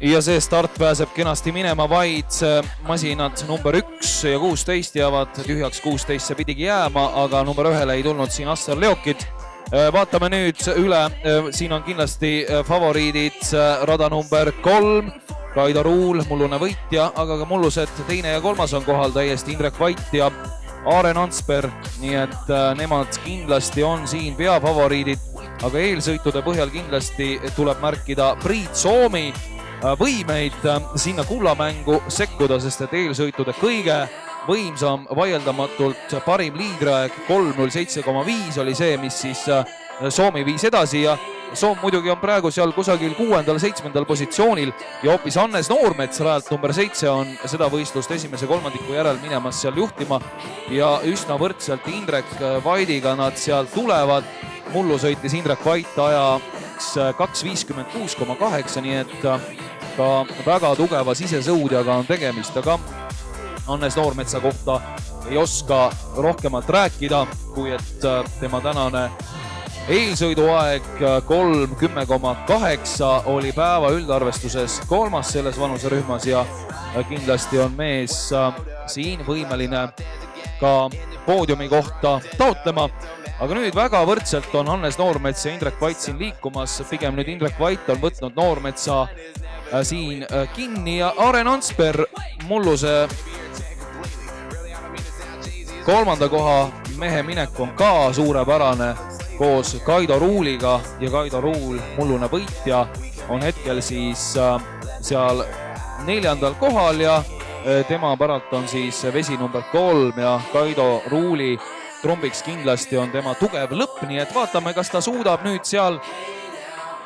Ja see start pääseb kenasti minema, vaid masinad number 1 ja 16 jäävad tühjaks, 16 see pidigi jääma, aga number 1 ei tulnud siin Assar Leokit. Vaatame nüüd üle, siin on kindlasti favoriidid rada number 3, Kaido Ruul, mullune võitja, aga ka mullused 2. ja 3. on kohal täiesti Indrek Vait ja Aaren Ansper, nii et nemad kindlasti on siin peafavoriidid, aga eelsõitude põhjal kindlasti tuleb märkida Priit Soomi võimeid sinna kullamängu sekkuda, sest et eelsõitude kõige võimsam vaieldamatult parim liidraeg 3.07,5 oli see, mis siis Soomi viis edasi ja Soom muidugi on praegu seal kusagil 6.-7. positsioonil ja hoopis Hannes Noormets rajalt number 7 on seda võistlust esimese kolmandiku järel minemas seal juhtima ja üsna võrdselt Indrek Vaidiga nad seal tulevad. Mullu sõitis Indrek Vait ajaks 2.56,8, nii et ka väga tugeva sisesõudjaga on tegemist, aga Hannes Noormetsa kohta ei oska rohkemalt rääkida, kui et tema tänane eelsõiduaeg 3.10,8 oli päeva üldarvestuses 3. selles vanuserühmas ja kindlasti on mees siin võimeline ka poodiumi kohta taotlema. Aga nüüd väga võrdselt on Hannes Noormets ja Indrek Vait siin liikumas, pigem nüüd Indrek Vait on võtnud Noormetsa siin kinni ja Aaren Ansper mulluse 3. koha mehe minek on ka suurepärane koos Kaido Ruuliga ja Kaido Ruul, mullune võitja, on hetkel siis seal 4. kohal ja tema päralt on siis vesi number 3 ja Kaido Ruuli trumbiks kindlasti on tema tugev lõpp, nii et vaatame, kas ta suudab nüüd seal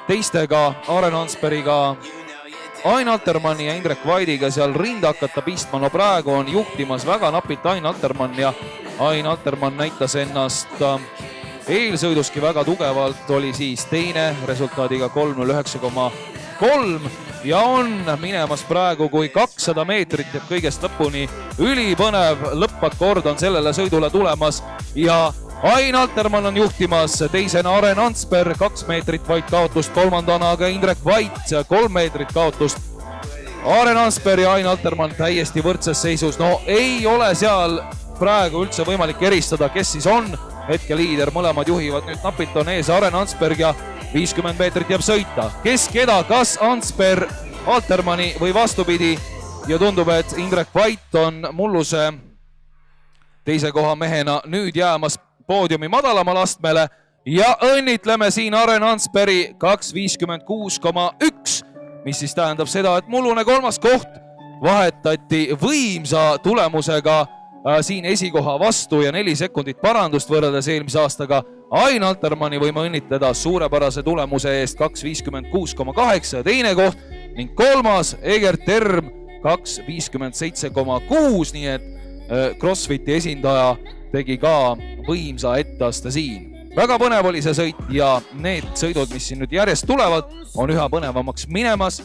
teistega, Aaren Ansperiga, Ain Altermanni ja Indrek Vaidiga seal rinda hakata pistma. No praegu on juhtimas väga napilt Ain Altermann ja Ain Altermann näitas ennast eelsõiduski väga tugevalt, oli siis 2. resultaadiga 3.09,3 ja on minemas praegu, kui 200 meetrit jääb kõigest lõpuni. Ülipõnev lõppakord on sellele sõidule tulemas ja Ain Altermann on juhtimas, teisena Aaren Ansper, 2 meetrit vaid kaotust, 3. aga Indrek Vait, 3 meetrit kaotust. Aaren Ansper ja Ain Altermann täiesti võrdses seisus, no ei ole seal praegu üldse võimalik eristada, kes siis on hetke liider, mõlemad juhivad, nüüd napilt on ees Aaren Ansper ja 50 meetrit jääb sõita. Kes keda, kas Ansper Altermanni või vastupidi ja tundub, et Indrek Vait on mulluse 2. koha mehena nüüd jäämas poodiumi madalamale astmele ja õnnitleme siin Aaren Ansperi 2.56,1, mis siis tähendab seda, et mullune 3. koht vahetati võimsa tulemusega siin esikoha vastu ja 4 sekundit parandust võrreldes eelmise aastaga. Ain Altermanni võime õnnitleda suurepärase tulemuse eest 2.56,8 ja 2. koht ning 3. Egert Term 2.57,6, nii et CrossFiti esindaja tegi ka võimsa etteaste siin. Väga põnev oli see sõit ja need sõidud, mis siin nüüd järjest tulevad, on üha põnevamaks minemas.